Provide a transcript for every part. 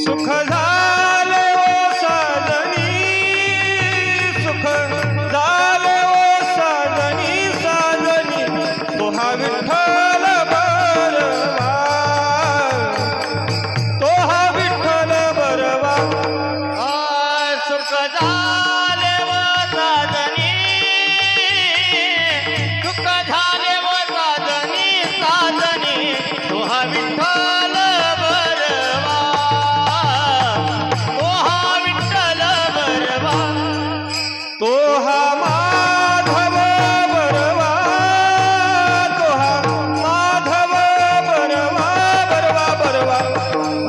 सुख झाले ओ साजनी, सुख झाले ओ साजनी, साजनी तो हा विठ्ठल बरवा, तो हा विठ्ठल बरवा. सुख झाले व साजनी, सुख झाले व साजनी, साजनी तो हा विठ्ठल बरवा, तो हा विठ्ठल बरवा. तो हा माधव बरवा, तो हा माधव बरवा, बरवा बरवा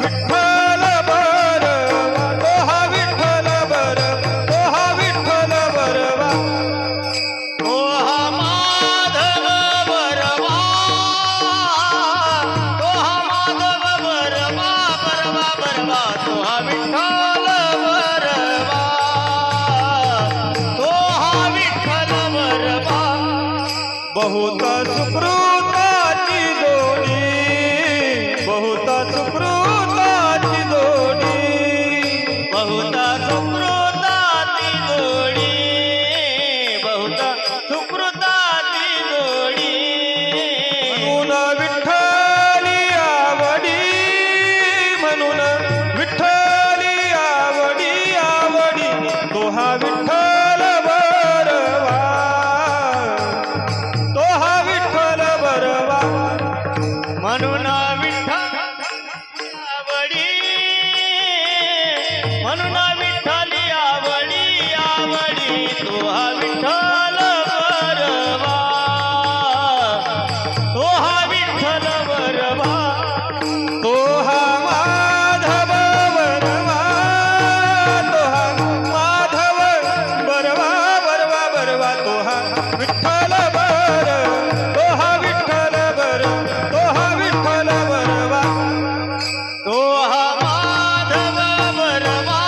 विठ्ठल बरवा, तो हा विठ्ठल बरवा, तो हा विठ्ठल बरवा. तो हा माधव बरवा, तो हा माधव बरवा, बरवा बरवा तो हा विठ्ठल बरवा, तो हा विठ्ठल बरवा. बहुत सुकृताची जोडी, बहुत सुकृताची जोडी, बहुता सुकृताची जोडी, बहुता सुकृताची जोडी. म्हणून विठ्ठली आवडी, म्हणून विठ्ठली आवडी, आवडी तो हा विठ्ठल बरवा, तो हा विठ्ठल बरवा. म्हणून विठ्ठल आवडी, म्हणून विठ्ठली आवडी, आवडी तो हा विठ्ठल बरवा, तो हा विठ्ठल बरवा. तो हा माधव बरवा, तो हा माधव बरवा, बरवा बरवा तो हा विठ्ठल बर, तो हा विठ्ठल बर, तो हा विठ्ठल बरवा. तो हा माधव बरवा,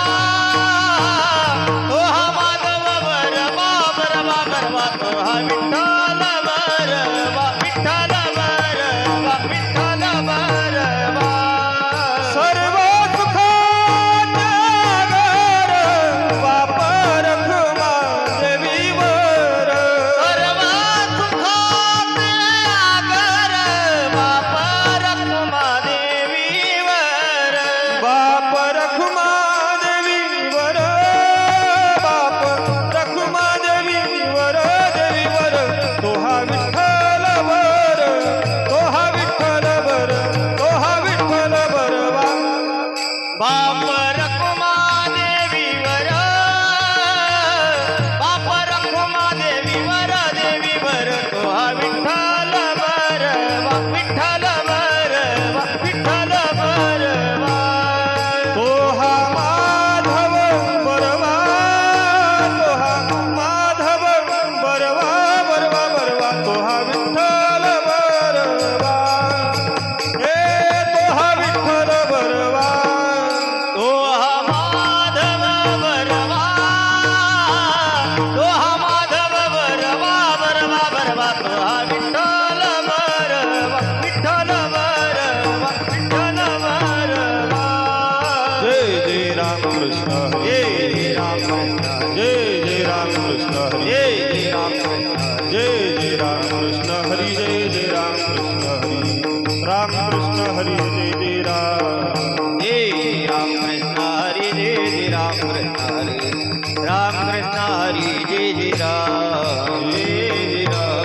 तो हा माधव बरवा, बरवा बरवा तो हा विठ्ठल बरवा, विठ्ठल बरवा, विठ्ठल बरवा. सर्व सुखाच्या घर वापर खुमा देवीवर, सर्व सुखाचे आगर वापर कुमादेवीवर, बाप रखुमा देवीवर, बाप रखुमा देवीवर, देवीवर तो हा विठ्ठल बर, तो हा विठ्ठल बर, तो हा विठ्ठल बरवा. बाप रखुमा देवीवर, बाप रखुमा देवीवर, देवीवर तो हा विठ्ठल बरवा, विठ्ठल बरवा, विठ्ठल बरवा. तो हा माधव बरवा, तो हा माधव बरवा, बरवा बरवा तो हा विठ्ठल बरवा. हे तो हा विठ्ठल बरवा. तो हा माधव बरवा, तो हा माधव बरवा, बरवा बरवा तो हा विठ्ठल बरवा, विठ्ठल बरवा, विठ्ठल बरवा. जय जय राम कृष्ण हरी, जय जय राम कृष्ण, जय जय राम कृष्ण हरी, जय जय राम कृष्ण, जय जय राम कृष्ण हरी, जय जय राम कृष्ण हरी, राम कृष्ण हरी जय जय राम. जय जय राम कृष्ण हरी, जय जय राम कृष्ण हरी, राम कृष्ण हरी, जय जय राम, जय जय राम.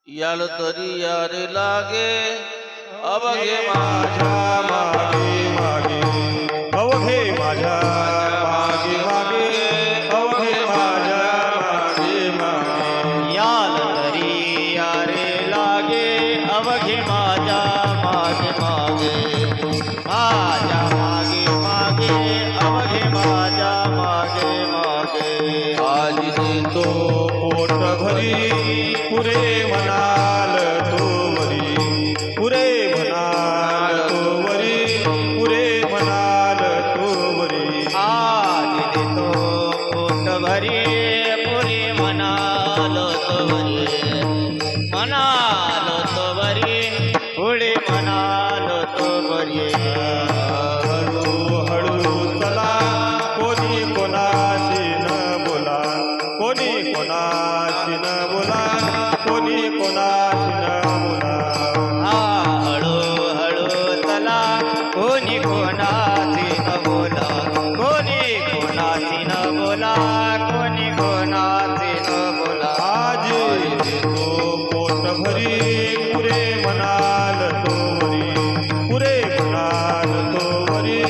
याल तरी यार लागे अवघे माझ्या मागे मागे अवघे माझ्या मागे मागे, अवघे माझ्या मागे मागे. याल तरी यारे लागे अवघे माझ्या मागे मागे, माझ्या मागे मागे अवघे माझ्या मागे मागे. आज देतो पोट भरी, पुरे म्हणाल तो वरी, पुरे म्हणाल तो वरी, पुरे म्हणाल तो वरी. आज देतो पोट भरी पुरी म्हणाल तो बरी म्हणालो तो बरी पुढे म्हणालो तो बरी हळू चला कोणी कोणाशी न बोला कोणी कोणाशी न बोला कोणी कोणाशी न बोला हळू हळू चला कोणी कोणाची न बोला कोणी कोणाची न बोला कोणी कोणाची न बोला आज देतो पोट भरी पुरे म्हणाल तो वरी पुरे म्हणाल तो वरी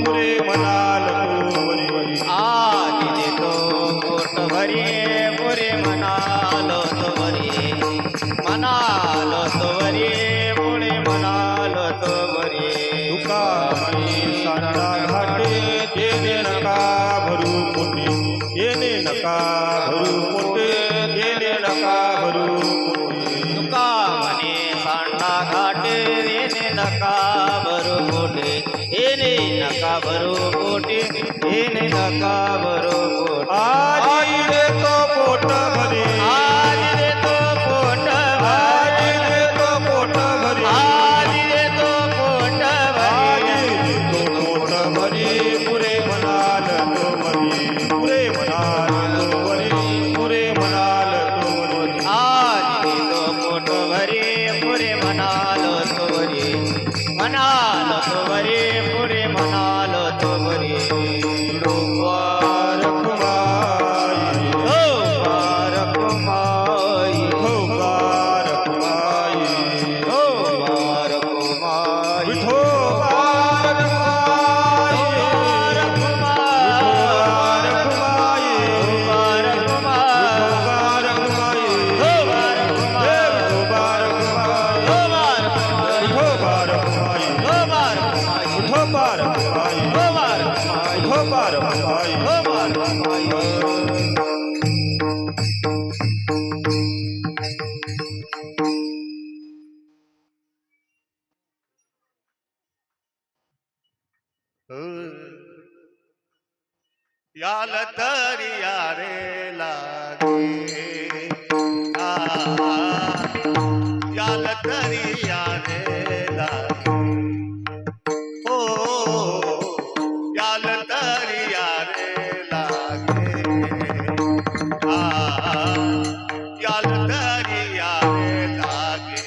पुरे म्हणाल तो वरी आज देतो पोट भरी पुरे म्हणालो तो बरी म्हणालो तो बरी पुढे म्हणालो तो बरी तुका म्हणी सांडा घाटे येणे नका भरू पोटी येणे नका भरू पोटे येणे नका भरू पोटी तुका म्हणे सांडा घाटे येणे नका भरू पोटे येणे नका भरू पोटे येणे नका भरू पोटे आज देतो पोट भरी आज देतो पोट आज भरी देतो पोट भरी आज देतो पोट आज भरी देतो पोट भरी पुरे म्हणाल तो वरी पुरे म्हणाल तो वरी पुरे म्हणाल तो वरी आज देतो पोट भरी पुरे म्हणालो तो बरी म्हणालो तो बरी पुरे म्हणालो तो बरी बारक माई हो बारक माई हो बारक माई हो बारक माई विठो बारक माई बारक बारक माई बारक बारक माई हो बारक देव बारक माई हो बारक विठो बारक माई हो बारक माई विठो बारक माई हो बारक माई विठो बारक माई हो बारक माई याल दरिया रे लागे याल दरिया रे लागे हो याल दरिया रे लागे याल दरिया रे लागे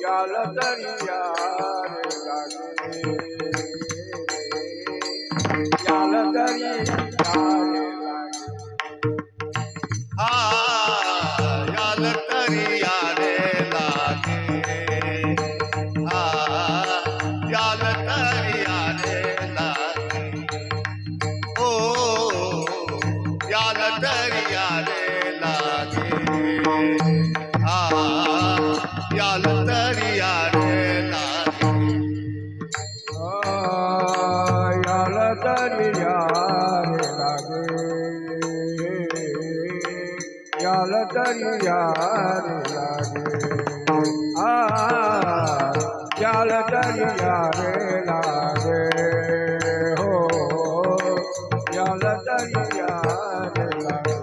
याल दरिया रे लागे याल दरिया रे लागे ओ याल दरिया रे लागे याल दरिया रे लागे याल दरिया रे लागे याल दरिया रे लागे याल दरिया रे लागे हो याल दरिया रे लागे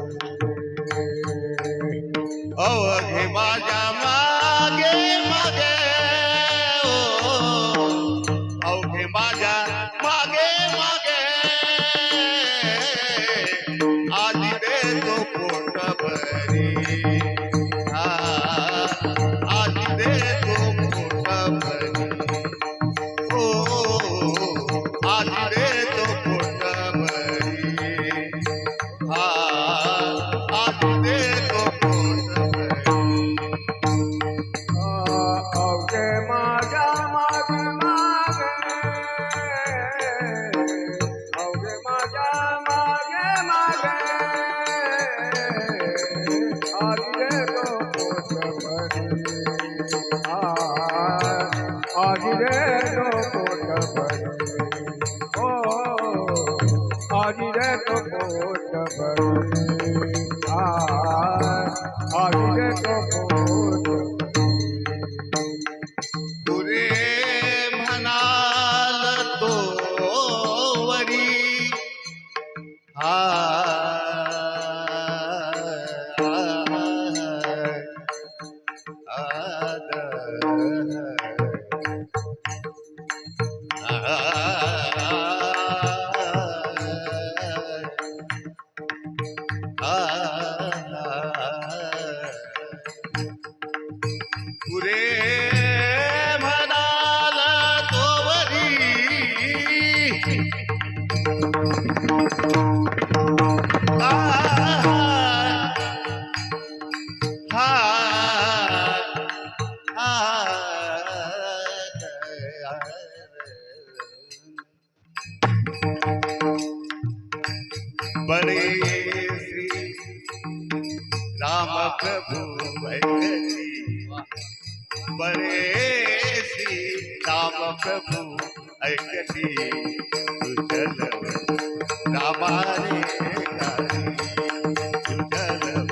अवघे माझ्या मागे मागे अवघे माझ्या मागे मागे आधी देतो पोट भरी आधी देतो पोट भरी हो आधी देतो पोट भरी आधी देतो पोट भरी अवघे माझ्या मागे मागे देतो पोट पुरे म्हणाल तो वरी पुरे म्हणाल तोवरी बड़े श्री राम प्रभु भगती बड़े श्री राम प्रभु ऐकती तुझल रामाने गाई तुझल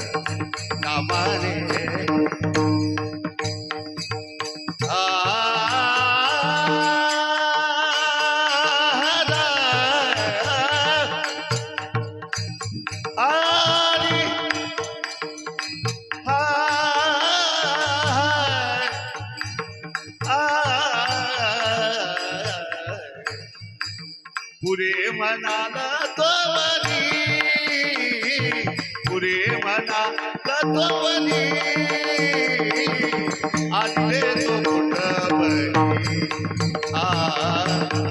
रामाने पुरे म्हणाला तोवरी पुरे म्हणाला तोवरी आज देतो पोट भरी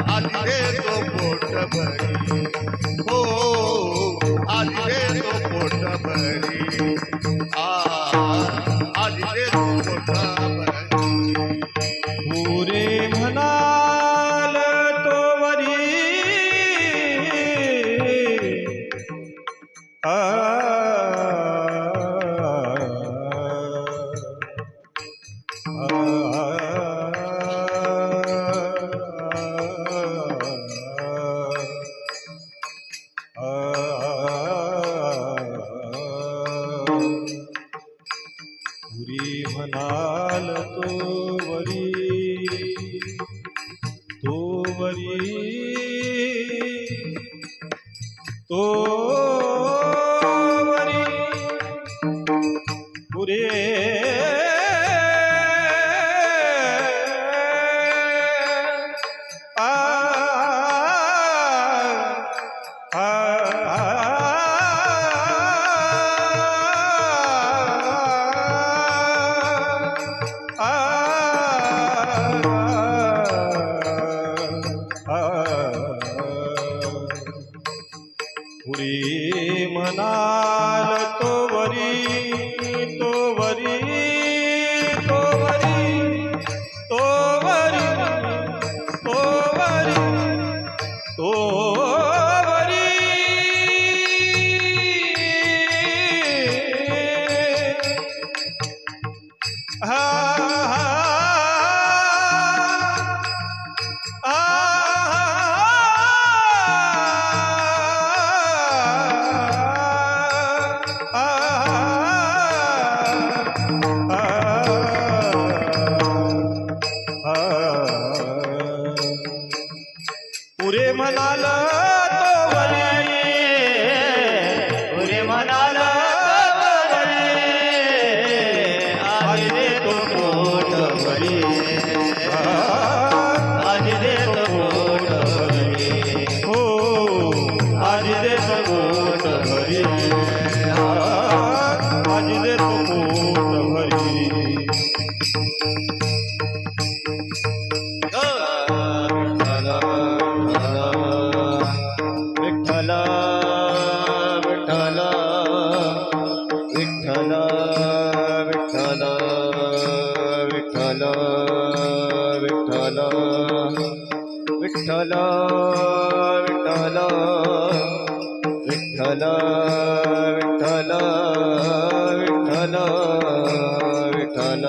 आज देतो पोट भरी हो आज देतो पोट भरी आज देतो पोट भरी पुरे म्हणाल तो वरी पुरी म्हणाल तो वरी पुरे पुरी म्हणाल तो वरी तो वरी तो वरी तो वरी तो वरी तो वरी हा पुरे म्हणाल तो वरी पुरे म्हणाल तो वरी आज देतो पोट भरी आज देतो पोट भरी हो आज देतो पोट भरी आज देतो पोट भरी विठ्ठल विठ्ठल विठ्ठल विठ्ठल विठ्ठल विठ्ठल विठ्ठल विठ्ठल विठ्ठल विठ्ठल विठ्ठल विठ्ठल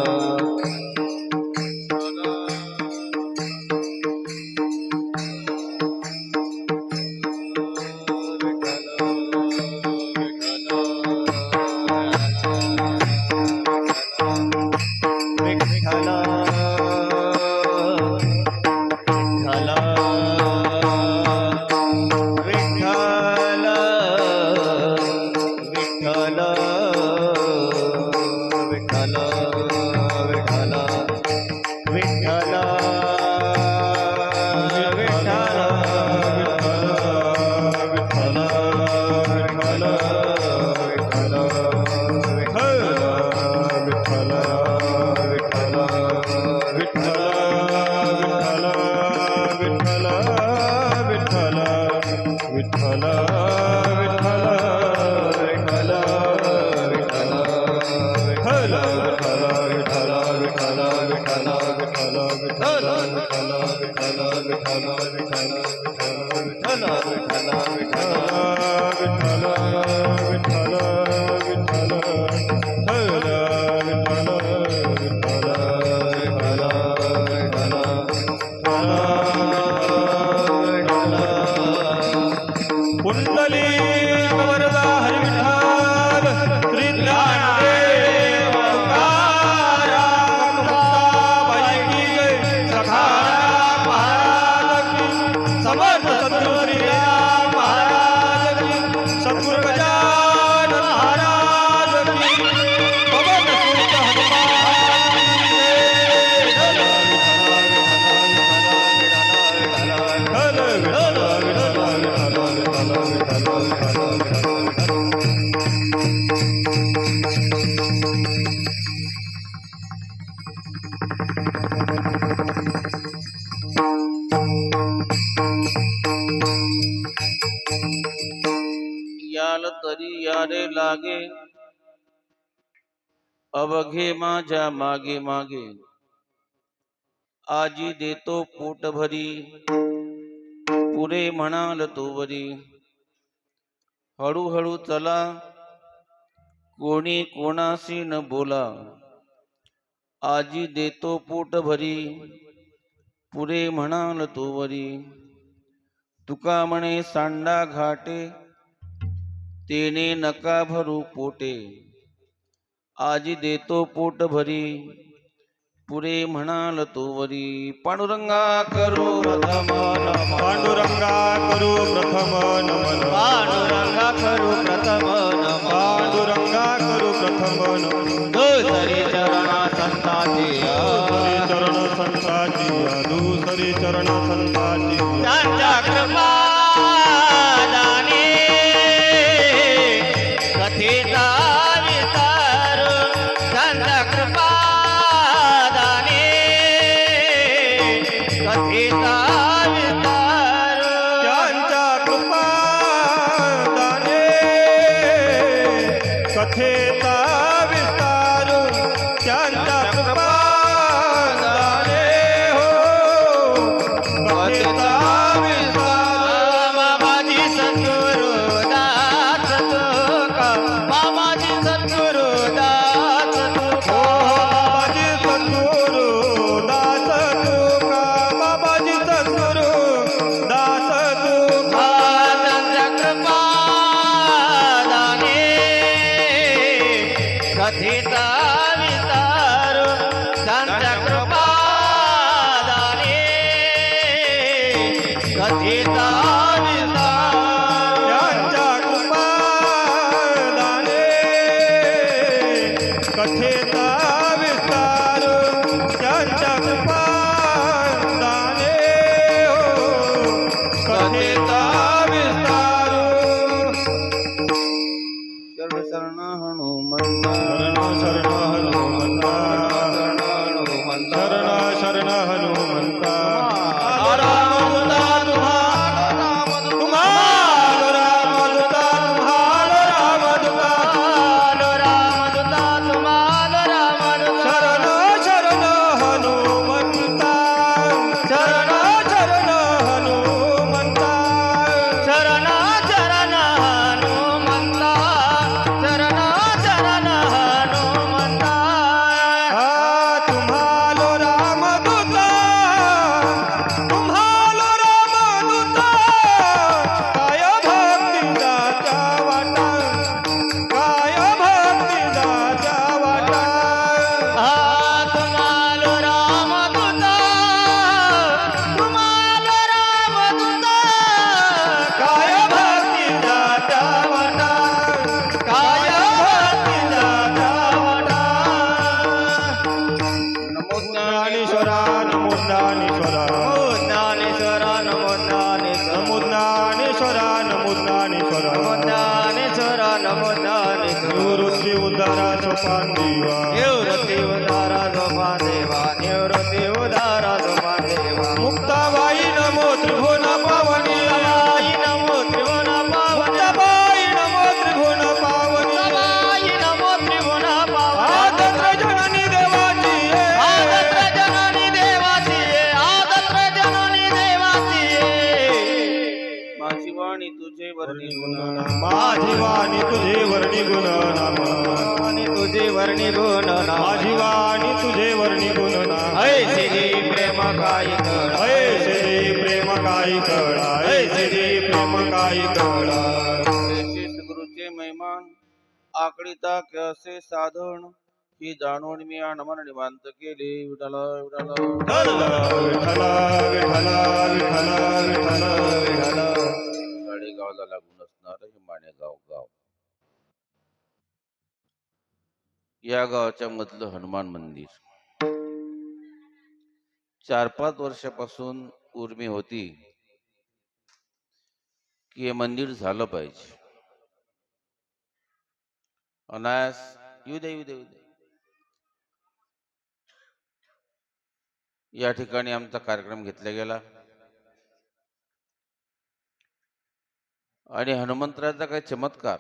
विठ्ठल विठ्ठल कुंडली वरदा हरी विठ्ठल श्री ज्ञानदेव तुकाराम मुक्ताबाई की जय सखाराम महाराज की समर्थ सद्गुरु श्री राम महाराज की सद्गुरु गजानन महाराज की पवन सुत याल तरी यारे लागे अवघे माझ्या मागे मागे आजी देतो पोट भरी पुरे म्हणाल तो वरी हळूहळू चला कोणी कोणाशी न बोला आजी देतो पोट भरी पुरे म्हणाल तो वरी तुका म्हणे सांडा घाटे तेने नका भरू पोटे आजी देतो पोट भरी पुरे म्हणाल तो वरी पांडुरंगा करू प्रथम नमन पांडुरंगा करू प्रथम नमन पांडुरंगा करू प्रथम नमन पांडुरंगा करू प्रथम नमन दुसरी चरणा संताची दुसरी चरण संताची दुसरी चरण संताची त्यांच्या कृपा दाने कथेचा विस्तार त्यांच्या कृपा दाने कथेचा विस्तार त्यांच्या कृपा दाने कथेचा विस्तार त्यांच्या कृपा दाने हो कथेचा विस्तार मामाजी सद्गुरु दास तुका मामाजी सद्गुरु दास तुका बाबाजी सद्गुरु दास तुका बाबाजी सद्गुरु दास तुका त्यांच्या कृपा दाने कथेचा विस्तार त्यांच्या कृपा दाने कथेचा विस्तार त्यांच्या कृपा दाने कथेचा विस्तार त्यांच्या कृपा दाने हो कथेचा विस्तार शरण शरण हनुमंता शरण हनुमंता शरण हनुमंता शरण शरण हनुमंता राम तुझा तुझे वर्णी गुण नाम आणि तुझे वर्णी गुण नाम माझी वाणी तुझे वर्णी गुण नाम ऐसे जे प्रेम काय कळा ऐसे जे प्रेम काही कळा ऐसे जे प्रेम काही कळा श्री गुरुचे महिमान आकडिता कसे साधन ही जाणून मी अनमन निवांत केले विठला विठला विठ्ठल विठ्ठल विठ्ठल विठ्ठल विठ्ठल साडेगावला लागून असणार हे माणेगाव गाव. या गावाच्या मधलं हनुमान मंदिर 4-5 वर्षापासून उर्मी होती की हे मंदिर झालं पाहिजे. अनायास येऊ दे येऊ दे येऊ दे. या ठिकाणी आमचा कार्यक्रम घेतला गेला आणि हनुमंतरायाचा काही चमत्कार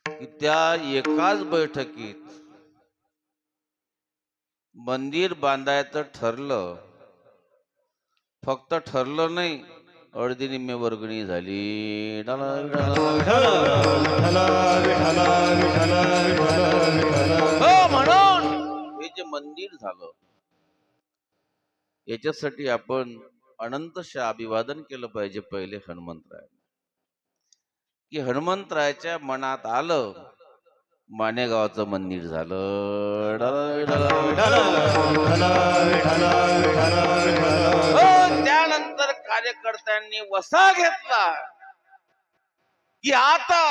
की त्या एकाच बैठकीत मंदिर बांधायचं ठरलं. फक्त ठरलं नाही, अर्धी निम्मे वर्गणी झाली. डाला, डाला. विठ्ठल विठ्ठल विठ्ठल विठ्ठल विठ्ठल हो, म्हणून हे जे मंदिर झालं याच्यासाठी आपण अनंतशा अभिवादन केलं पाहिजे. पहिले हनुमंतराय की हनुमंतरायाच्या मनात आलं मानेगावचं मंदिर झालं. त्यानंतर कार्यकर्त्यांनी वसा घेतला की आता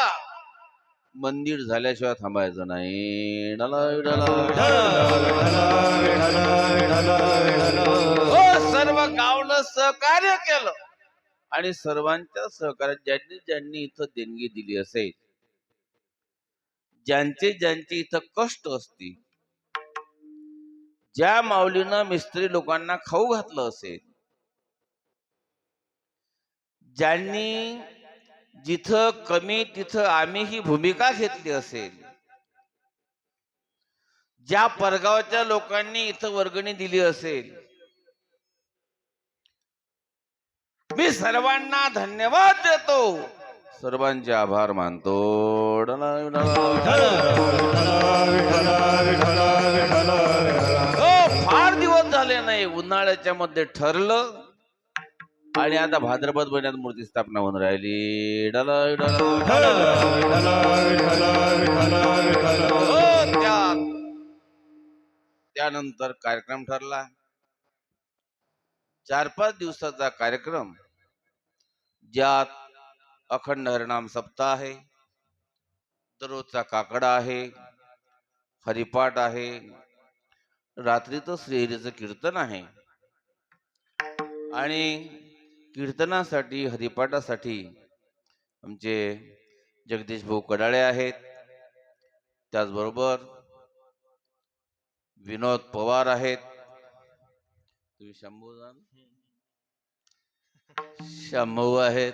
मंदिर झाल्याशिवाय थांबायचं नाही. सर्व गावनं सहकार्य केलं आणि सर्वांच्या सहकार्यात ज्यांनी ज्यांनी इथं देणगी दिली असेल, ज्यांचे ज्यांचे इथं कष्ट असतील, ज्या माऊलीनं मिस्त्री लोकांना खाऊ घातलं असेल, ज्यांनी जिथं कमी तिथं आम्ही ही भूमिका घेतली असेल, ज्या परगावच्या लोकांनी इथं वर्गणी दिली असेल, मी सर्वांना धन्यवाद देतो, सर्वांचे आभार मानतो. फार दिवस झाले नाही, उन्हाळ्याच्या मध्ये ठरलं आणि आता भाद्रपद महिन्यात मूर्ती स्थापना होऊन राहिली. त्यानंतर कार्यक्रम ठरला. 4-5 दिवसाचा कार्यक्रम, ज्यात अखंड हरिनाम सप्ताह आहे, दररोजचा काकडा आहे, हरिपाठ आहे, रात्रीचं श्रीहरीचं कीर्तन आहे आणि कीर्तनासाठी हरिपाठासाठी आमचे जगदीश भाऊ कडाळे आहेत. त्याचबरोबर विनोद पवार आहेत. तुम्ही शंभू आहेत,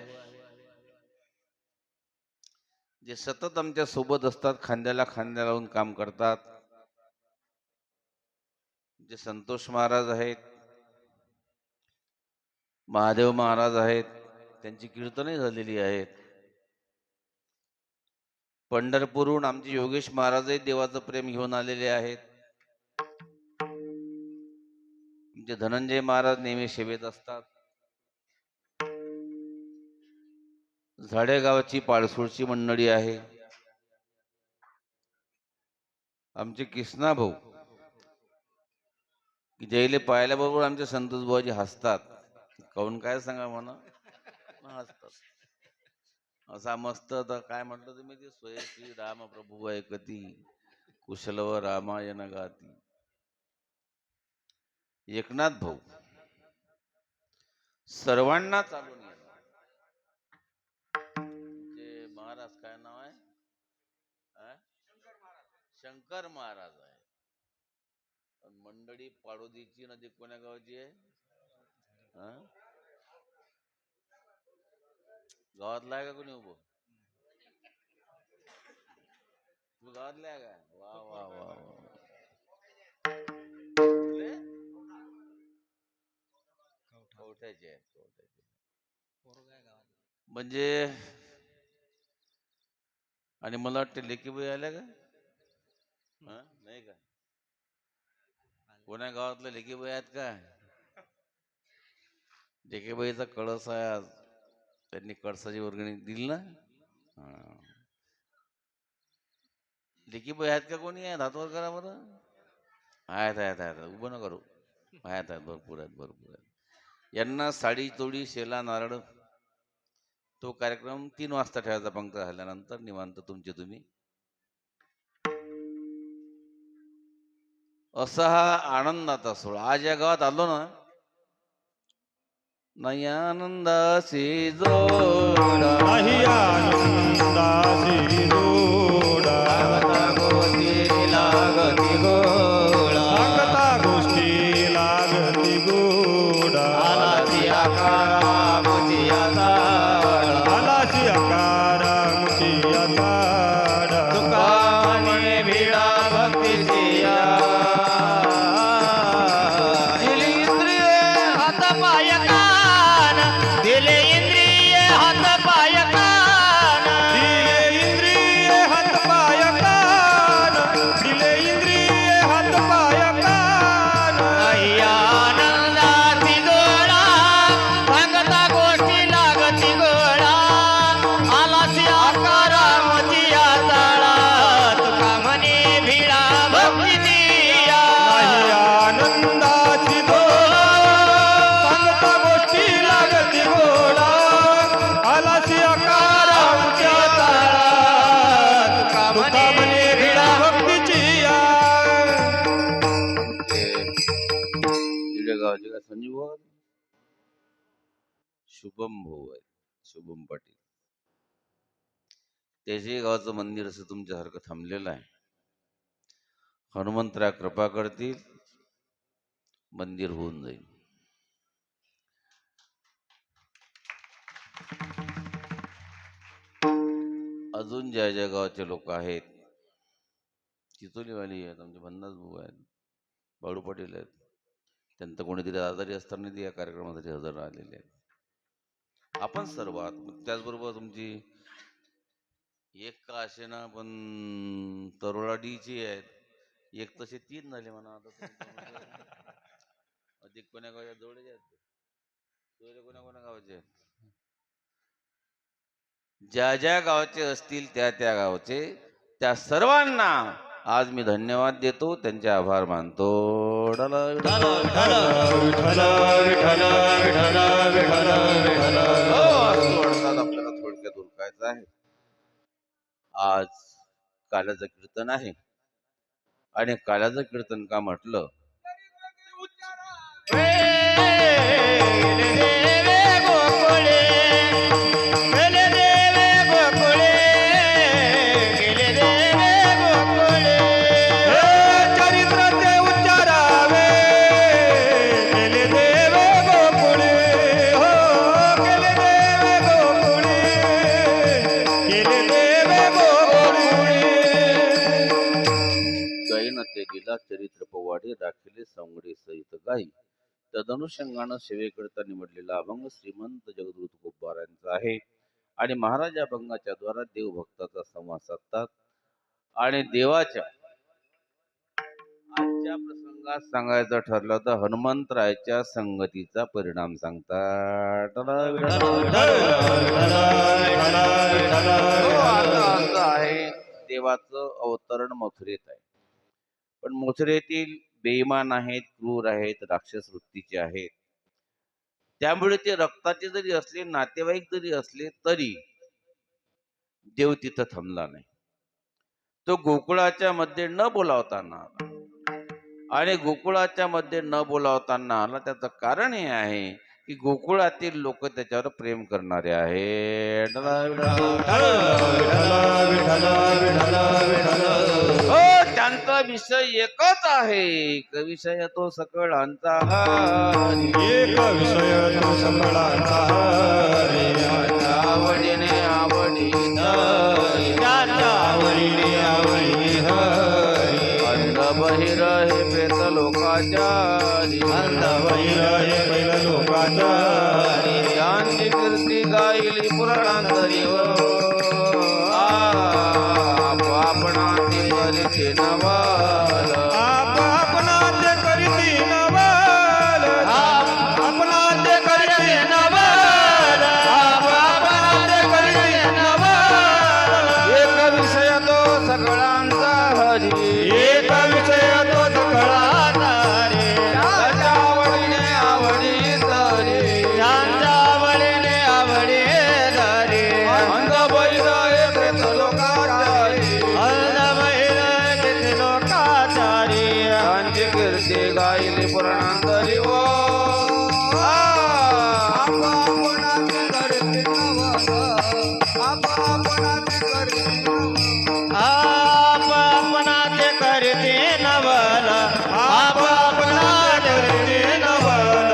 जे सतत आमच्या सोबत असतात, खांद्याला खांद्या लावून काम करतात. जे संतोष महाराज आहेत, महादेव महाराज आहेत, त्यांची कीर्तनही झालेली आहेत. पंढरपूरहून आमचे योगेश महाराजही देवाचं प्रेम घेऊन आलेले आहेत. आमचे धनंजय महाराज नेहमी सेवेत असतात. झाडेगावची पाळसूळची मंडळी आहे. आमचे कृष्णा भाऊ की जैले पाहिल्याबरोबर आमचे संतोष भाऊजी हसतात. काहून काय सांगा म्हणा, हसतात. असा मस्त तर काय म्हटलं तुम्ही, ते स्वयं राम प्रभू ऐकती कुशलव रामायण गाती. एकनाथ भाऊ सर्वांना चालून गेला. जे महाराज काय नाव आहे, शंकर महाराज आहे. मंडळी पाडोदीची नदी कोण्या गावाची आहे, गावातला आहे का कोणी उभं, तू गावातला आहे का? वा वा वा कवठ्याचे आहेत. म्हणजे आणि मला वाटतं लेकीबाई आल्या का? नाही का? कोण्या गावातल्या लेकीबाई आहेत का? लेकीबाईचा कळस आहे आज, त्यांनी कळसाची वर्गणी दिली ना. लेकीबाई आहेत का? कोणी आहेत? हातवर करा बरं. आहेत उभं न करू. आहेत भरपूर आहेत. यांना साडी चोळी शेला नारळ तो कार्यक्रम 3 वाजता ठेवायचा. पंक्ती झाल्यानंतर निवांत तुमचे तुम्ही. असा हा आनंदाचा सोहळा. आज या गावात आलो ना, नाही आनंदाशी जोडा, नाही आनंदाशी जोडा, लागती गोळा, सांगता गोष्टी लागती गोडा, आलाची आकारा मुचिया ताळा, आलाशी आकार मुचिया ताडा, तुकाने भिडा भक्तीची या. दिली इंद्रिये हात पाय कान, दिले इंद्रिये हात पाय कान, दिले इंद्रिये हात पाय कान, दिले इंद्रिये हात पाय कान, नाही आनंदाची गोळा, सांगता गोष्टी लागती गोळा, आलाची आकारा मचिया ताळा, तुका म्हणे भिडा भक्तीची या. नाही आनंदाची जोडा, सांगता गोष्टी लागती गोडा, आलाशी आकार मुचिया ताडा, तुका म्हणे भिडा भक्तीची या. गावाचे का संजीव भाऊ आहेत? शुभम भाऊ आहे, शुभम पाटील. त्याचे गावाचं मंदिर असं तुमच्यासारखं थांबलेलं आहे. हनुमंतराय कृपा करतील, मंदिर होऊन जाईल. अजून ज्या ज्या गावाचे लोक आहेत, चिचोलीवाली आहेत, आमचे भन्नास भाऊ आहेत, बाळू पाटील आहेत, त्यांचं कोणीतरी आजारी असताना ते या कार्यक्रमासाठी हजर राहिलेले आहेत. आपण सर्व आहात. त्याचबरोबर तुमची एक का असे ना, पण तरोडाडीची आहेत, एक तसे 3 झाले म्हणा. आता अधिक कोण्या गावाच्या जवळचे आहेत, कोण्या गावाचे आहेत. ज्या ज्या गावाचे असतील त्या त्या गावचे, त्या सर्वांना आज मी धन्यवाद देतो, त्यांचे आभार मानतो. विठ्ठल विठ्ठल विठ्ठल विठ्ठल विठ्ठल. आपल्याला थोडक्यात ओळखायचं आहे. आज काल्याचं कीर्तन आहे, आणि काल्याचं कीर्तन का म्हटलं, चरित्राचे उच्चारावे, केले देवे गोकुळे, हो केले देवे गोकुळे, केले देवे गोकुळे. गायन ते लीला चरित्र पोवाडे राखिले संगडे सहित गाई. तदनुषंगानं सेवेकरिता निवडलेला अभंग श्रीमंत जगद्गुरु तुकोबा यांचा आहे. आणि महाराज अभंगाच्या द्वारा देवभक्ताचा संवाद साधतात, आणि देवाच्या आजच्या प्रसंगात सांगायचं ठरलं तर हनुमंतरायाच्या संगतीचा परिणाम सांगतात. असं आहे, देवाचं अवतरण मथुरेत आहे, पण मथुरेतील बेईमान आहेत, क्रूर आहेत, राक्षस वृत्तीचे आहेत. त्यामुळे ते रक्ताचे जरी असले, नातेवाईक जरी असले, तरी देव तिथं थांबला नाही. तो गोकुळाच्या मध्ये न बोलावताना आला, आणि गोकुळाच्या मध्ये न बोलावताना आला त्याचं कारण हे आहे की गोकुळातील लोक त्याच्यावर प्रेम करणारे आहेत. त्यांचा विषय एकच आहे, विषय तो सकळांचा एक विषय तो सकळांचा, आवडीने आवडी आवडीने आवडी अंध बहिर हे प्रेत लोकाच्या, अंध बहिर हे बैल लोकाच्या, त्यांची कीर्ती गायली सगळांतरी आपणाची करते नवल आपणाचे करीती नवल आपणाचे करीती नवल आपणाचे करीती नवल एक विषय तो सगळ्यांचा हरी एक विषय तो सगळा रे त्याच्या आवडीने आवडी तरी ज्यांच्या आवडीने आवडी धरे अंध बैल एक लोकाचारी अंध बैल किती लोकाचारी त्यांची कीर्ती गायली पुराणांतरी आपणाचे करते नवल आपणाचे करते नवल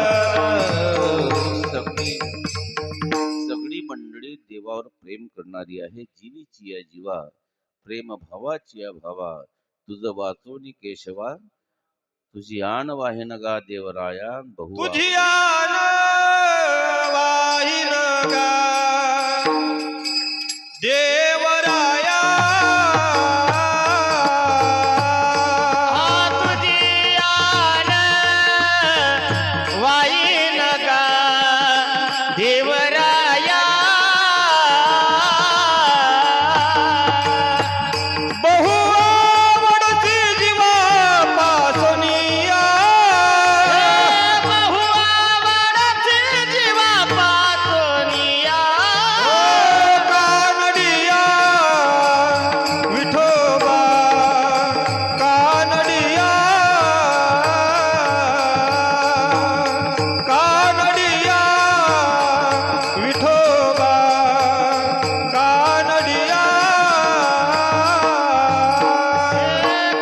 सगळी मंडळी देवावर प्रेम करणारी आहे. जीवीची या जीवा प्रेम भावाची या भावा तुझं वाचोनी केशवा तुझी आण वाहिन गा देवराया बहु तुझी आन वाहिन गा देवराया तुझी आन वाहिन गा देवराया बहु आवडती जीवा पासनिया बहु आवडती जीवा पासनिया कानडिया विठोबा कानडिया कानडिया विठोबा कानडिया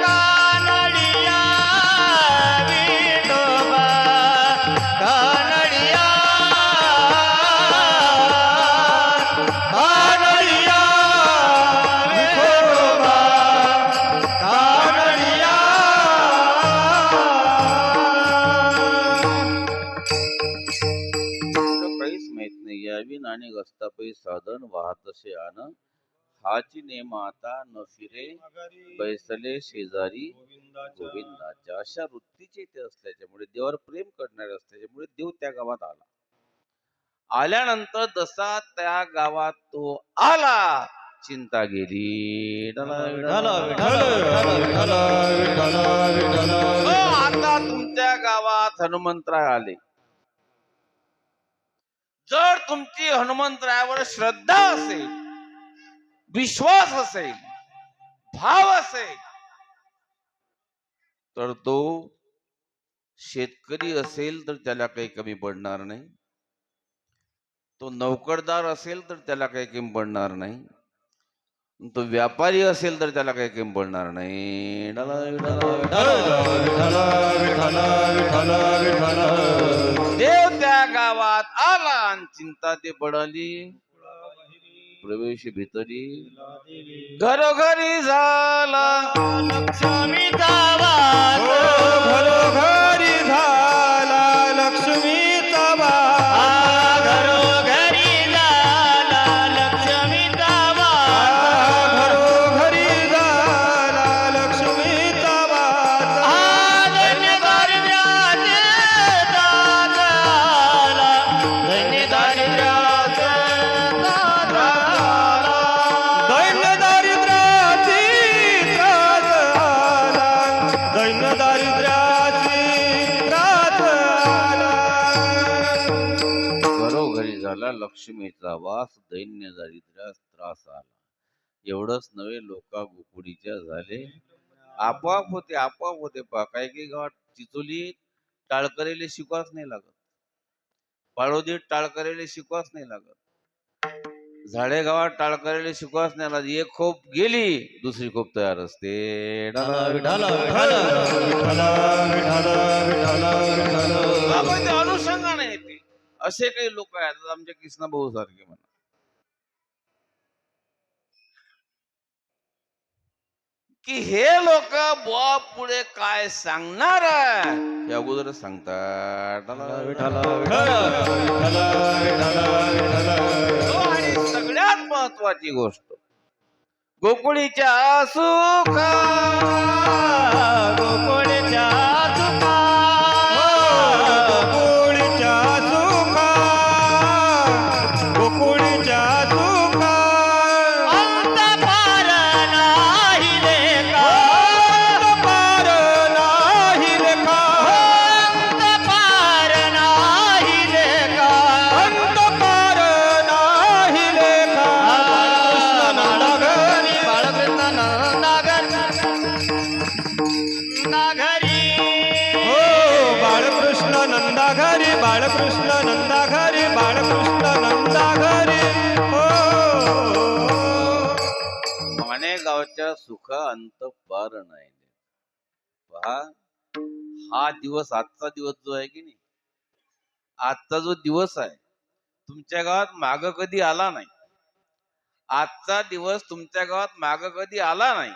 कानडिया विठोबा कानडिया कानडिया विठोबा कानडिया काहीच माहित नाही यावी आणि गस्तापै साधन वाहतसे आन हाची नेम आता न फिरे बैसले शेजारी गोविंदाच्या अशा वृत्तीचे ते असल्याच्यामुळे देवावर प्रेम करणारे असल्याच्यामुळे देव त्या गावात आला. आल्यानंतर जसा त्या गावात तो आला चिंता गेली आता तुमच्या गावात हनुमंतराय आले. जर तुमची हनुमंतरायावर श्रद्धा असेल विश्वास असेल भाव असेल तर तो शेतकरी असेल तर त्याला काही कमी पडणार नाही. तो नोकरदार असेल तर त्याला काही कमी पडणार नाही. तो व्यापारी असेल तर त्याला काही कमी पडणार नाही. देव त्या गावात आला आणि चिंता ते पडली प्रवेश भीतरी घरोघरी झाला लक्ष्मीचा वास घरोघरी झाला लक्ष्मीचा वास घरोघरी झाला लक्ष्मीचा वास घरोघरी झाला लक्ष्मीचा वास धन्यदारी व्याजे दात आला धन्यदारी व्याजे दात आला दैन्य दारिद्र्याची त्रास आला दैन्य दारिद्र्याची त्रास आला घरोघरी झाला लक्ष्मीचा वास दैन्य दारिद्र्यास त्रास आला. एवढंच नव्हे लोका गोकुडीच्या झाले आपोआप होते पहा काही काही गावात चिचोली टाळकरेले शिकवाच नाही लागत. पाळोदीत टाळकरेले शिकवाच नाही लागत. झाडे गावात टाळकरेले शिकवाच नाही लागत. एक खोप गेली दुसरी खोप तयार असते. आपण ते अनुषंगाने येते. असे काही लोक आहेत आमच्या कृष्णा भाऊ सारखे म्हणा की हे लोक बुवा पुढे काय सांगणार आहे हे अगोदर सांगतात. आणि सगळ्यात महत्वाची गोष्ट गोकुळीच्या सुखा गोकुळच्या सुखा गोकुळच्या सुखा गोकुळच्या सुखा अंत पार नाही लेका अंत पार नाही लेखा अंत पार नाही लेका अंत पार नाही लेखा बाळकृष्ण नंदागर नागरी हो बाळकृष्ण नंदा घरी बाळकृष्ण नंदा घरी बाळकृष्ण नंदा घरी हो माणेगावच्या सुख अंत पार नाही. पहा हा दिवस आजचा दिवस जो आहे की नाही आजचा जो दिवस आहे तुमच्या गावात माग कधी आला नाही. आजचा दिवस तुमच्या गावात माग कधी आला नाही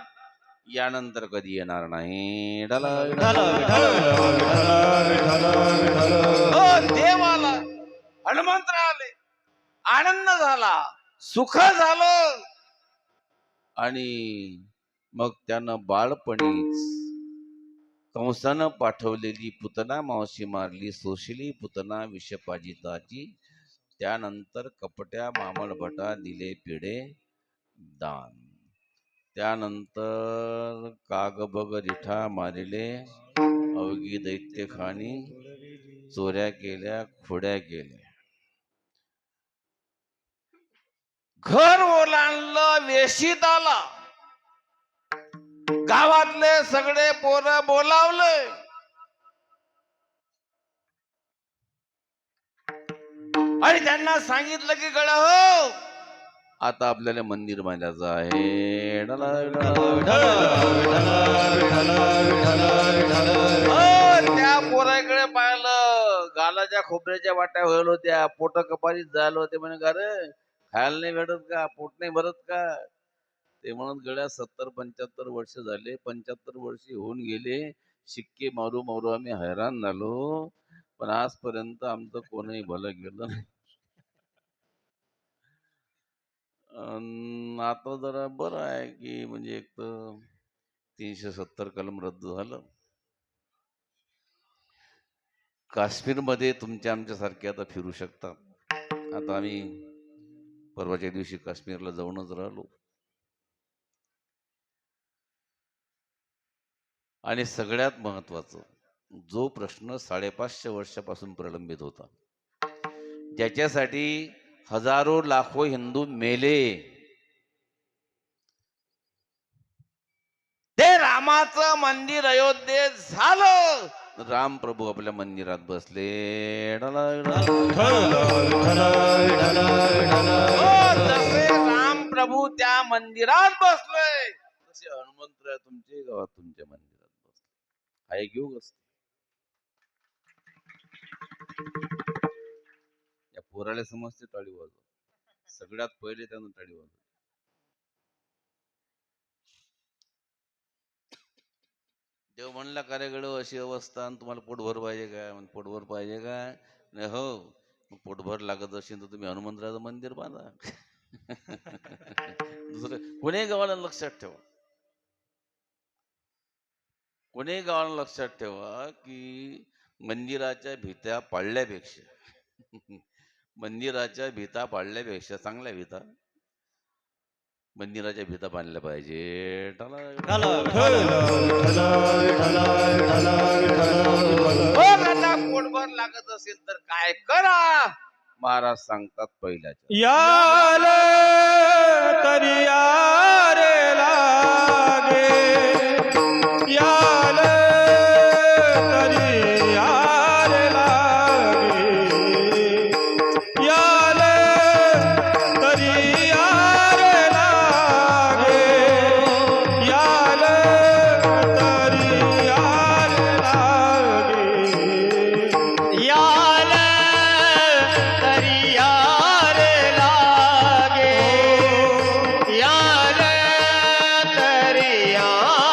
यानंतर कधी येणार नाही. देव आला हनुमंत आले आनंद झाला सुख झालं आणि मग त्यानं बाळपणीच कंसानं पाठवलेली पुतना मावशी मारली सोशली पुतना विषपाजिताची. त्यानंतर कपट्या मामल भटा दिले पिढे दान. त्यानंतर काग बग रिठा मारिले अवघी दैत्य खाणी चोऱ्या केल्या खोड्या केल्या. घर ओलांडलं वेशीत आला गावातले सगळे पोरं बोलावले आणि त्यांना सांगितलं की गड हो आता आपल्याला मंदिर बांधायचं आहे. त्या पोराकडे पाहिलं गालाच्या खोबऱ्याच्या वाट्या व्हायला होत्या पोट कपारीत जायला होते म्हणे का रे खायला नाही भेटत का पोट नाही भरत का. ते म्हणत गड्या 70-75 वर्ष झाले 75 वर्षे होऊन गेले शिक्के मारू मारू आम्ही हैराण झालो पण आजपर्यंत आमचं कोणीही भलं गेलं नाही. आता जरा बरं आहे की म्हणजे एक तर 370 कलम रद्द झालं. काश्मीरमध्ये तुमच्या आमच्यासारखे आता फिरू शकतात. आता आम्ही परवाच्या दिवशी काश्मीरला जाऊनच राहिलो आणि सगळ्यात महत्वाचं जो प्रश्न 550 वर्षापासून प्रलंबित होता ज्याच्यासाठी हजारो लाखो हिंदू मेले ते रामाचं मंदिर अयोध्येत झालं. राम प्रभू आपल्या मंदिरात बसले. जसे राम प्रभू त्या मंदिरात बसले तसे हनुमंतराय तुमच्या गावात तुमच्या मंदिरात बसले. आहे घेऊ असत या पोराला समजते टाळी वाजव सगळ्यात पहिले त्यानं टाळी वाजव. देव म्हणला कार्यगड अशी अवस्था आणि तुम्हाला पोटभर पाहिजे काय पोटभर पाहिजे काय नाही हो पोटभर लागत असेल तर तुम्ही हनुमंतराचं मंदिर बांधा. दुसरं कोणी गावाला लक्षात ठेवा कोणी गावाला लक्षात ठेवा की मंदिराच्या भीत्या पाडल्यापेक्षा चांगल्या भीता मंदिराच्या भीता बांधल्या पाहिजे. पोटभर लागत असेल तर काय करा महाराज सांगतात पहिल्याच्या याल तरी यारे लागे याल तरी यारे लागे याल तरी यारे लागे याल तरी यारे लागे याल तरी यार लागे यार तरी यार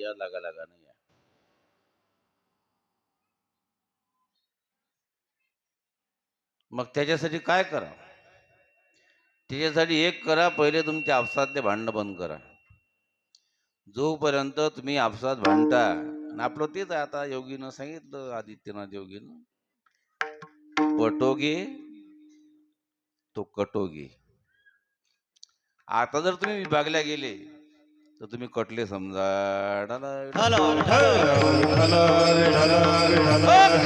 या लागा लागा नाही या. मग त्याच्यासाठी काय करा? त्याच्यासाठी एक करा, पहिले तुमचे आपसातले भांडणं बंद करा. जोपर्यंत तुम्ही आपसात भांडता, आणि आपलं तेच आहे आता, योगीनं सांगितलं, आदित्यनाथ योगीनं, पटोगे तो कटोगे. आता जर तुम्ही विभागल्या गेले तर तुम्ही कटले समजा.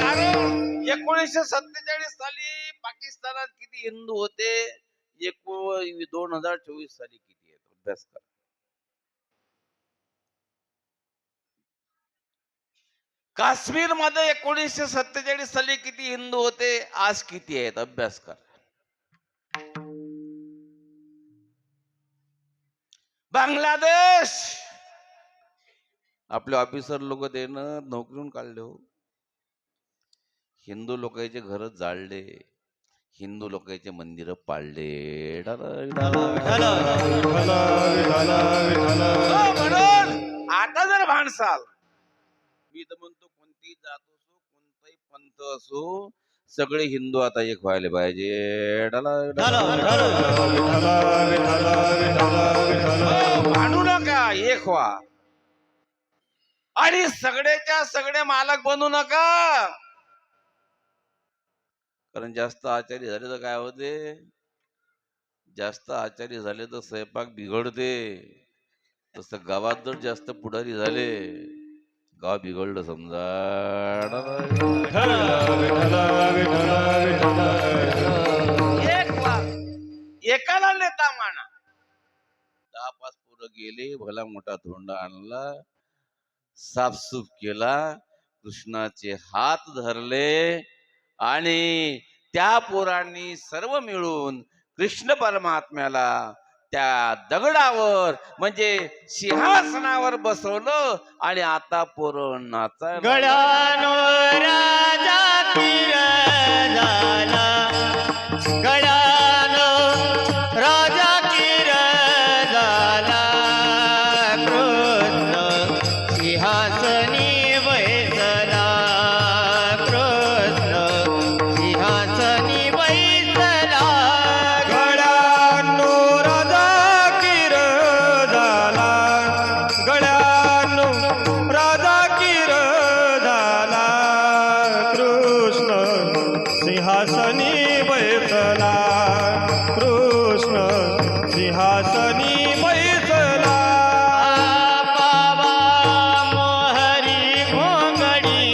कारण 1947 साली पाकिस्तानात किती हिंदू होते, 2024 साली किती आहेत? अभ्यास करा. काश्मीर मध्ये 1947 साली किती हिंदू होते, आज किती आहेत? अभ्यास करा. बांगलादेश, आपले ऑफिसर लोक देणं नोकरीहून काढले हो. हिंदू लोकांचे घर जाळले, हिंदू लोकांचे मंदिर पाळले. म्हणून आता जर भांडसाल, मी तर म्हणतो कोणतीही जात असो, कोणताही पंथ असो, सगळे हिंदू आता एक व्हायला पाहिजे. भांडू नका, एक व्हा. आणि सगळेच्या सगळे मालक बनू नका. कारण जास्त आचारी झाले तर काय होते? जास्त आचारी झाले तर स्वयंपाक बिघडते. तसं गावात जर जास्त पुढारी झाले, गाव बिघडलं समजा. एकाला नेता माना. 10-5 पोरं गेले, भला मोठा धोंडा आणला, साफसूफ केला, कृष्णाचे हात धरले, आणि त्या पोरांनी सर्व मिळून कृष्ण परमात्म्याला त्या दगडावर म्हणजे सिंहासनावर बसवलं. आणि आता पोरं नाचा. गळ्यानो राजा किर झाला, गळ्यानो राजा किर झाला, कृष्ण सिंहासनी बैसला, कृष्ण सिंहासनी बैसला. गळ्यानो राजा किर झाला, गळ्यानो राजा किर झाला, कृष्ण सिंहासनी बैसला, कृष्ण सिंहासनी बैसला. बाबा मोहरी घोंगडी,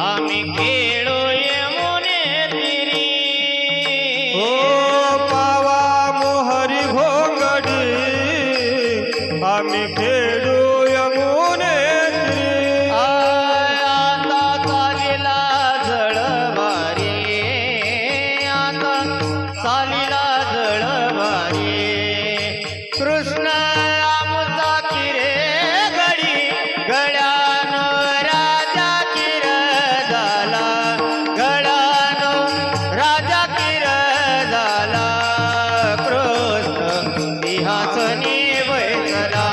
आम्ही खेळू यमुने तिरी. ओ पावा मोहरी घोंगडी, आम्ही खेळू यमुने तीरी. आता चालीला जळवारी, आता चालीला जळवारी, कृष्ण आमचा किरे गडी, गळ्यानो राजा किर झाला, गळ्यानो राजा किर झाला, कृष्ण सिंहासनी बैसला,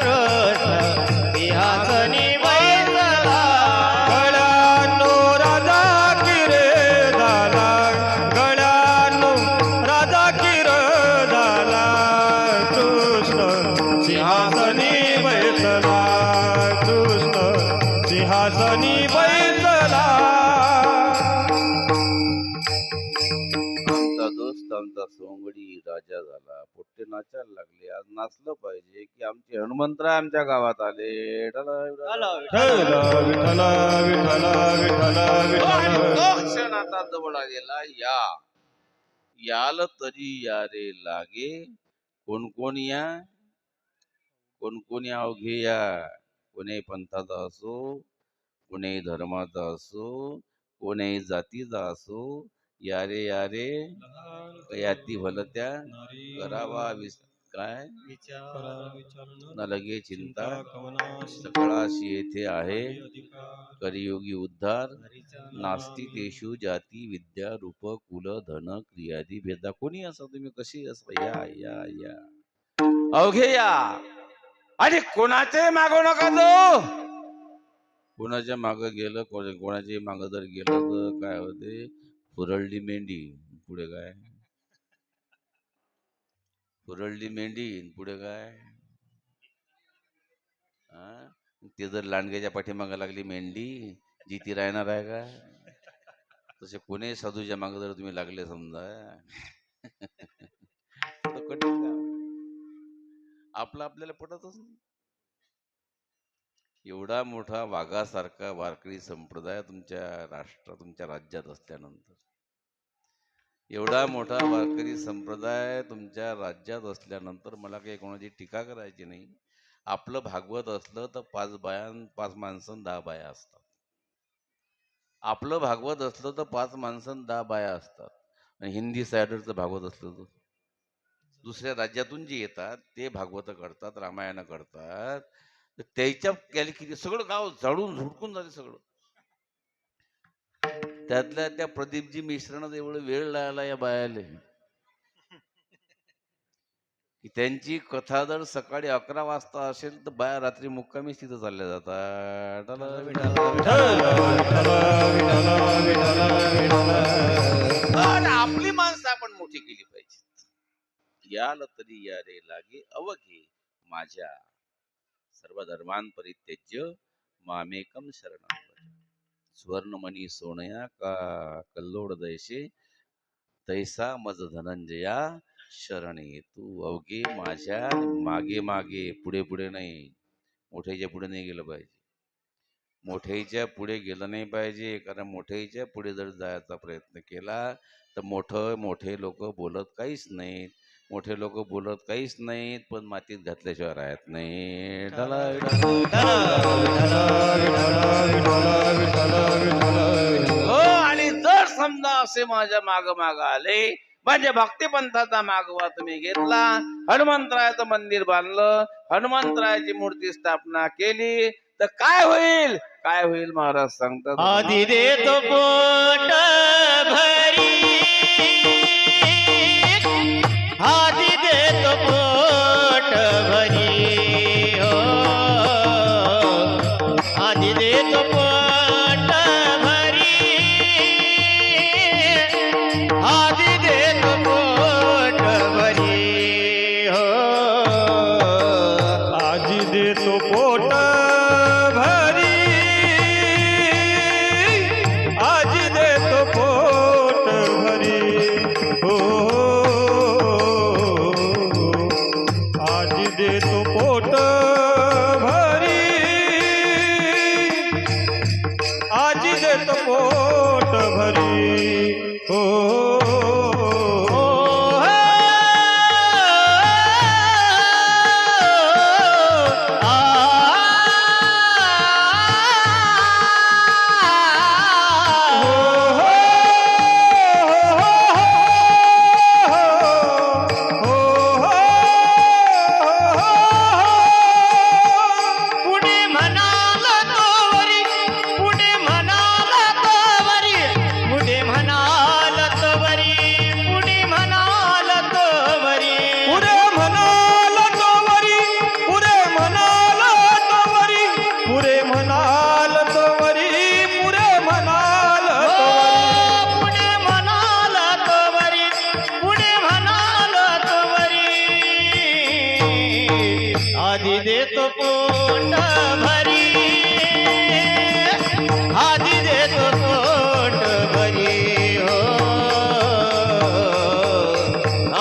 कृष्ण सिंहासनी बैसला. गळ्यानो राजा किरे झाला, गळ्यानो राजा किर झाला, कृष्ण सिंहासनी बैसला, कृष्ण सिंहासनी बैसला. आमचा दोस्त आमचा सोंगडी राजा झाला, पोट्टे नाचायला लागले. आज नाचलं पाहिजे की आमचे हनुमंतराय आमच्या गावात आले. तो क्षण आता जवळ आलेला. याल तरी या रे लागे, कोण कोण या, कोण कोण या अवघे या. कोणी पंथाचा असो, कोणी धर्माचा असो, कोणी जातीचा असो, या रे याती भलत्या करावा काय न लगे चिंता, सकळाशी येथे आहे करियोगी उद्धार. नास्ती तेषु जाती विद्या रूप कुल धन क्रियादी भेदा. कोणी असा, तुम्ही कशी असा, या या या अवघे या. आणि कोणाचे मागू नका तो. कोणाच्या माग गेलं कोणाच्या माग जर गेलं तर काय होते, पुरळली मेंढी पुढे काय, पुरळली मेंढी पुढे काय. हा? ते जर लांडग्याच्या पाठीमागे लागली मेंढी, जी ती राहणार आहे का? तसे कोणी साधूच्या मागे जर तुम्ही लागले समजा तर कठीण काम. आपलं आपल्याला पटतच नाही. एवढा मोठा वाघासारखा वारकरी संप्रदाय तुमच्या राज्यात असल्यानंतर, एवढा मोठा वारकरी संप्रदाय तुमच्या राज्यात असल्यानंतर मला काही कोणाची टीका करायची नाही. आपलं भागवत असलं तर 5 माणसं 10 बाया असतात. आपलं भागवत असलं तर 5 माणसं 10 बाया असतात. आणि हिंदी सायडरचं भागवत असलं तर दुसऱ्या राज्यातून जे येतात ते भागवत करतात, रामायण करतात, तर त्याच्या गेले किती सगळं गाव झाडून झुडकून जाते सगळं. त्यातल्या त्या प्रदीपजी मिश्रानं एवढं वेळ लावला या बायाले की त्यांची कथा जर सकाळी 11 वाजता असेल तर बाया रात्री मुक्कामीच तिथं चालल्या जातात. पण आपली माणसं आपण मोठी केली पाहिजे. याल तरी या रे लागे अवघे माझ्या, सर्व धर्मान परित्यज्य मामेकम शरणं व्रज. स्वर्णमणी सोनया का कल्लोड दैसे, तैसा मज धनंजया शरणे तू. अवघे माझ्या, मागे मागे, पुढे पुढे नाही. मोठ्याच्या पुढे नाही गेलं पाहिजे. मोठ्याच्या पुढे गेलं नाही पाहिजे, कारण मोठ्याच्या पुढे जर जायचा प्रयत्न केला तर मोठे लोक बोलत काहीच नाहीत. मोठे लोक बोलत काहीच नाहीत, पण मातीत घातल्याशिवाय राहत नाही. हो, आणि जर समजा असे माझ्या माग आले, माझ्या भक्तिपंथाचा मागवा तुम्ही घेतला, हनुमंतरायाचं मंदिर बांधलं, हनुमंतरायाची मूर्ती स्थापना केली, तर काय होईल, काय होईल महाराज सांगतात. आधी देतो पोट भरी, आधी देतो पोट भरी, हो आधी देतो पोट भरी, आधी देतो पोट भरी, हो आजी देतो पोट भरी, आजी देतो पोट भरी, हो आजी देतो पोट भरी, आजी देतो पोट भरी, हो आधी देतो पोट भरी, आधी देतो पोट भरी, हो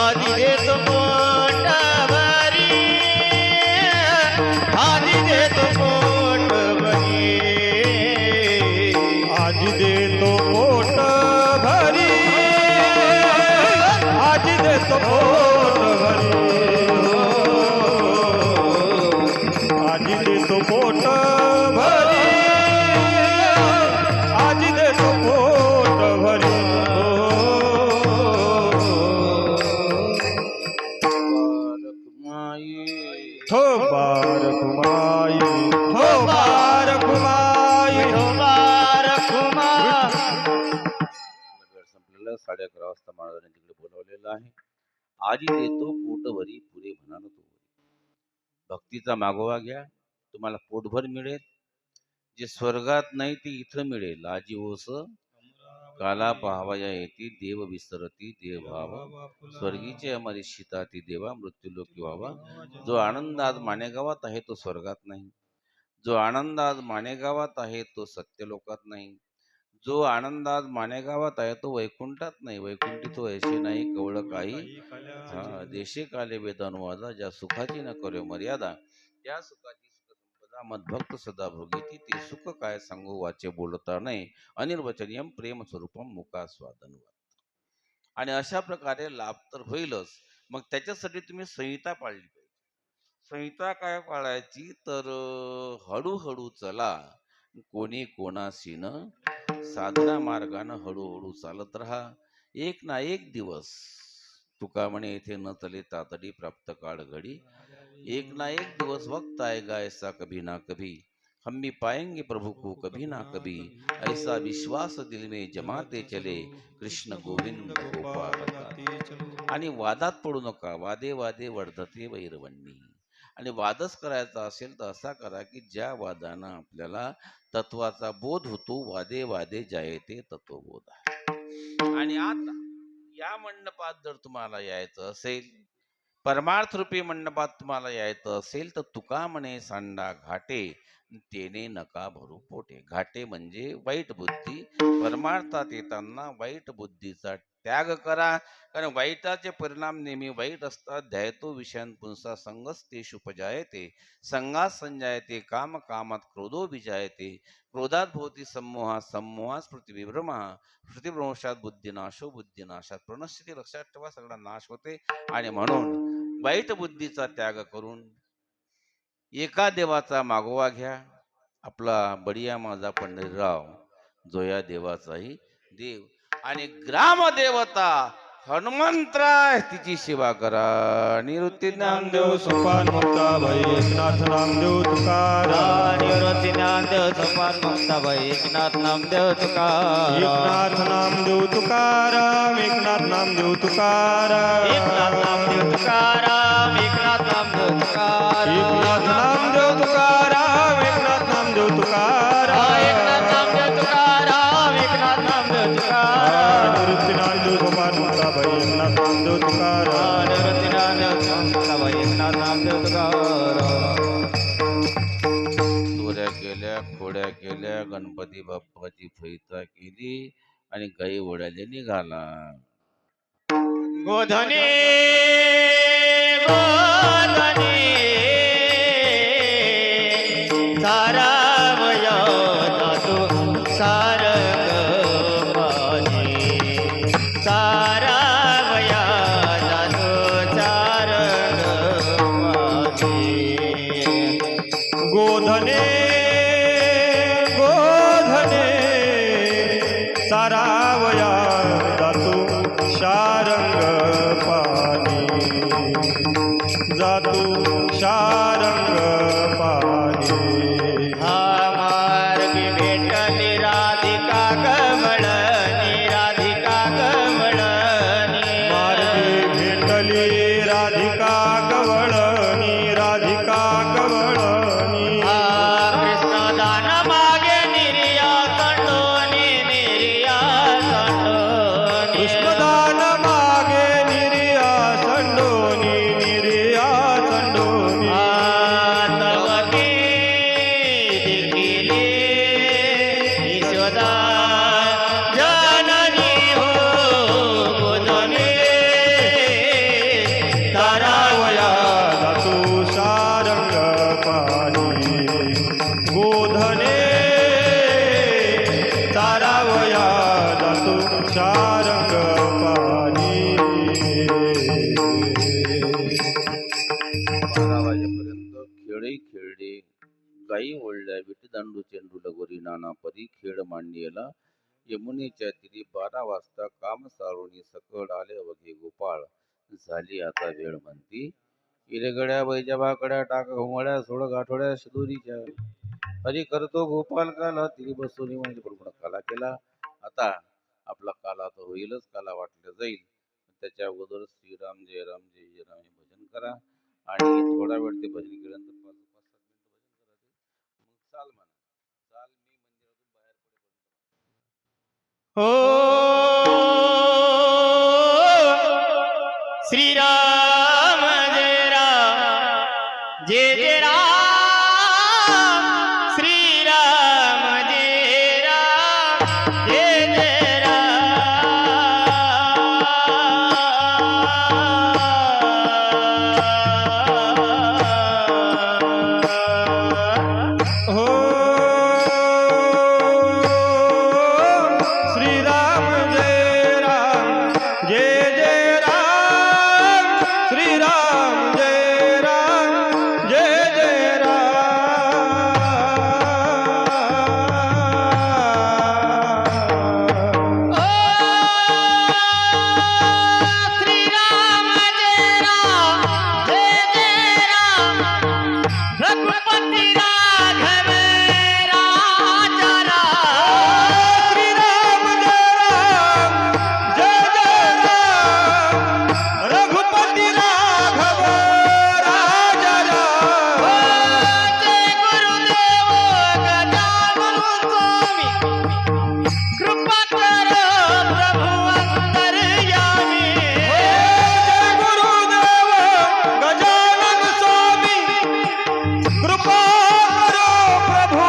आधी देतो पोट भरी, आधी देतो पोट भरी, आजी देतो पोट भरी, आजी देतो पोट भरी, आजी देतो पोट भरी, आजी देतो पोट भरी, हो बारक माई, हो बारक माई, हो बारक माई. वेळ संपलेला 11:30 वाजता महाराजांनी तिकडे बोलावलेलं आहे. आजी देतो पोट भरी पुरे म्हणा तो. भक्तीचा मागोवा घ्या, तुम्हाला पोटभर मिळेल. जे स्वर्गात नाही ते इथं मिळेल. आजी ओस काला पाहावया येती, देव विसरती देव भाव, स्वर्गीचे अमरी सीता ती देवा, मृत्यूलोकी व्हावा. जो आनंद आज मानेगावात आहे तो स्वर्गात नाही. जो आनंद आज मानेगावात आहे तो सत्यलोकात नाही. जो आनंद आज मानेगावात आहे तो वैकुंठात नाही. वैकुंठी तो ऐसे नाही कवळ काही, हा देशे काले वेदानुवादा, ज्या सुखाची न करे मर्यादा, त्या सुखाची सुख संपदा मद्भक्त सदा भोगीती, ते सुख काय सांगू वाचे बोलता नाही, अनिर्वचनीयम प्रेम स्वरूपम मुखास्वादन. आणि अशा प्रकारे लाभ तर होईलच, मग त्याच्यासाठी तुम्ही संहिता पाळली पाहिजे. संहिता काय पाळायची तर हळूहळू चला, कोणी कोणाशी न साधना मार्गानं हळूहळू चालत राहा. एक ना एक दिवस तुका म्हणे येथे न चले तातडी प्राप्त काळ घडी, एक ना एक दिवस वक्त आएगा ऐसा कभी ना कभी, हम भी पाएंगे प्रभु को कभी ना कभी, ऐसा विश्वास दिल में जमाते चले, कृष्ण गोविंद गोपाल का. आणि वादात पडू नका. वादे वादे वर्धते वैरवण्णी. आणि वादच करायचा असेल तर असा करा की ज्या वादानं आपल्याला तत्वाचा बोध होतो. वादे वादे जायते तत्वबोध आहे. आणि आता या मंडपात जर तुम्हाला यायचं असेल, परमार्थ रूपी मंडपात तुम्हाला यायचं असेल तर तुका म्हणे सांडा घाटे, तेने नका भरू पोटे. घाटे म्हणजे वाईट बुद्धी. परमार्थात येताना वाईट बुद्धीचा त्याग करा, कारण वाईटाचे परिणाम नेहमी वाईट असतात. ध्यायतो विषयान पुंसा संगस तेषु उपजायते, संगात संजायते काम, कामात क्रोधो विजायते, क्रोधात भवती सम्मोहा, सम्मोहात स्मृतिविभ्रमः, स्मृतिभ्रंशात बुद्धिनाशो, बुद्धिनाशात प्रणश्यते. लक्षात ठेवा, सगळा नाश होते. आणि म्हणून वाईट बुद्धीचा त्याग करून एका देवाचा मागोवा घ्या. आपला बडिया माझा पंढरीराव, जो या देवाचाही देव. आणि ग्रामदेवता हनुमंतराय तिची सेवा करा. निवृत्ती ज्ञानदेव सोपान मुक्ताबाई एकनाथ नामदेव तुकाराम. निवृत्ती ज्ञानदेव सोपान मुक्ताबाई एकनाथ नामदेव तुकाराम. एकनाथ नामदेव तुकाराम. एकनाथ नामदेव तुकाराम. एकनाथ नामदेव तुकाराम. एकनाथ नामदेव तुकाराम. एकनाथ नामदेव तुकाराम. एकनाथ नामदेव तुकाराम. एकनाथ नामदेव तुकाराम. एकनाथ नामदेव तुकाराम. निवृत्ती नामदेव सोपान मुक्ताबाई एकनाथ नामदेव तुकाराम. निवृत्ती ज्ञानदेव सोपान एकनाथ नामदेव तुकाराम. चोऱ्या केल्या, खोड्या केल्या, गणपती बाप्पाची फैता केली आणि गाई ओढ्याला निघाला. गोधने गोधने सारावया जातो सारंग माझे, सारावया जातो सारंग माझे. गोधने गोधने सारावया जातो शारंग पाणी, जातो शारंग पाणी. हा मार्गी भेटली राधिका कमळनी, राधिका कमळनी. मार्गी भेटली राधिका कवळणी, राधिका कवळणी. हा कृष्ण दान मागे निर्या संडोनी, निर्या संडोनी. कृष्णदान मागे निर्या संडोनी, निर्या संडोनी. तवकी देखिले यशोदा जननी हो गोधने तारावया जातो शारंग पाणी. गोधने तारावया जातो शारंग पाणी. 12 वाजेपर्यंत खेळही खेळले, गायी ओढल्या, विटीदांडू चेंडू लगोरी नाना परी खेळ मांडलेला. यमुनेच्या तीरी 12 वाजता काम सारोणी सकळ आले अवघे गोपाळ. झाली आता वेळ म्हणती, इरेगड्या बैजा भाकड्या टाक घोंगड्या सोड गाठोड्या शिदोरीच्या. हरी करतो गोपाल काला, तिरी बसवली म्हणजे पूर्ण काला केला. आता आपला काला तर होईलच, काला वाटलं जाईल. त्याच्या अगोदर श्रीराम जय राम जय जय राम हे भजन करा. आणि थोडा वेळ ते भजन केल्यानंतर 5-7 मिनिटं भजन करा. मग चाल म्हणा, चाल मी मंदिरातून बाहेर पडेपर्यंत. हो श्रीराम जय राम जय जय राम श्रीराम जय राम जय जय राम हो श्रीराम जय राम जय जय राम श्रीराम जय राम जय जय राम श्रीराम जय राम जय जय राम रघुपति राघव राजा राम श्रीराम जय राम रघुपति राघव राजा राम जय गुरुदेव गजानन स्वामी कृपा करो प्रभु अंतर्यामी जय गुरुदेव गजानन स्वामी कृपा करो प्रभु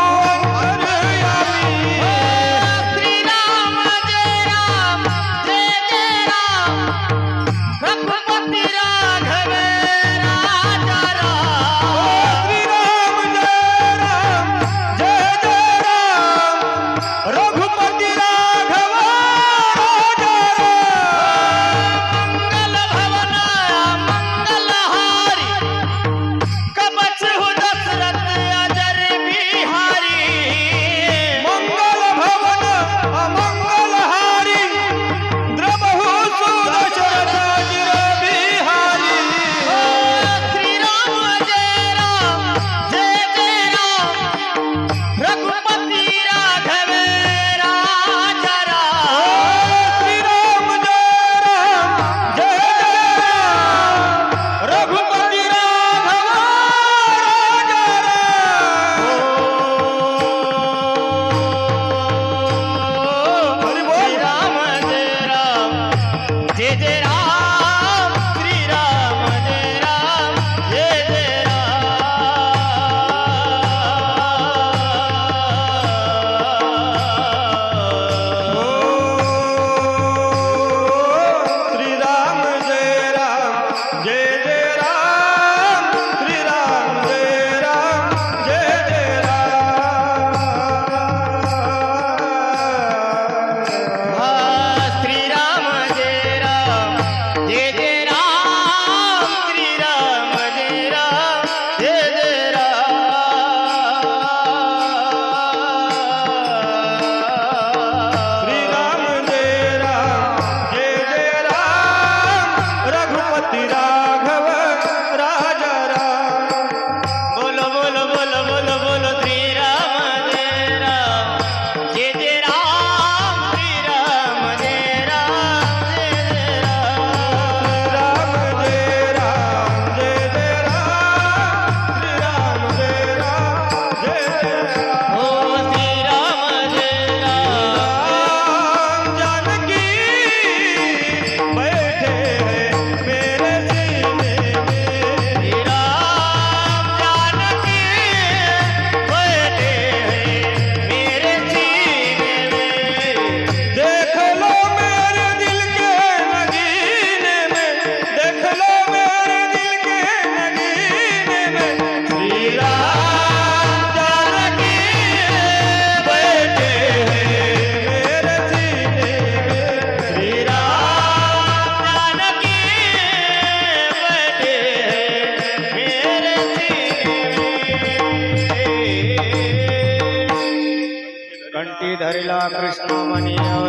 अंतर्यामी श्रीराम जय राम जय जय राम रघुपति राघव राजा राम श्रीराम जय राम रघुपति राघव राजा मंगल भवन मंगलहारी कवच हो दशरथ अजर बिहारी मंगल भवन अमंगलहारी द्रवहु सुदशरथ गिर बिहारी श्रीराम जय राम जय जय राम रघुपति राघव राजा राम श्रीराम जय राम रघुपति राघव राजा हरि बोल। श्री राम जय जय राम श्री राम जय राम जय जय श्री राम जय राम श्री राम जय राम जय जय राम श्री राम जय राम जय जय राम श्री राम जय राम जय जय श्री राम जय राम रघुपति राघव राजा राम बोलो बोलो बोलो बोलो बोलो श्री राम जय राम जय जय राम श्री राम जय राम जय जय राम जय राम जय राम श्री राम जय राम जय राम हो श्री राम जय राम राम जानकी बैठे हैं मेरे सीने में श्री राम जानकी बैठे हैं मेरे सीने में देख लो मेरे दिल के नगीने में देख लो मेरे दिल के नगीने में श्री राम जानकी बैठे हैं मेरे सीने में श्री राम जानकी बैठे हैं मेरे सीने में कंठी धरिला कृष्ण मनी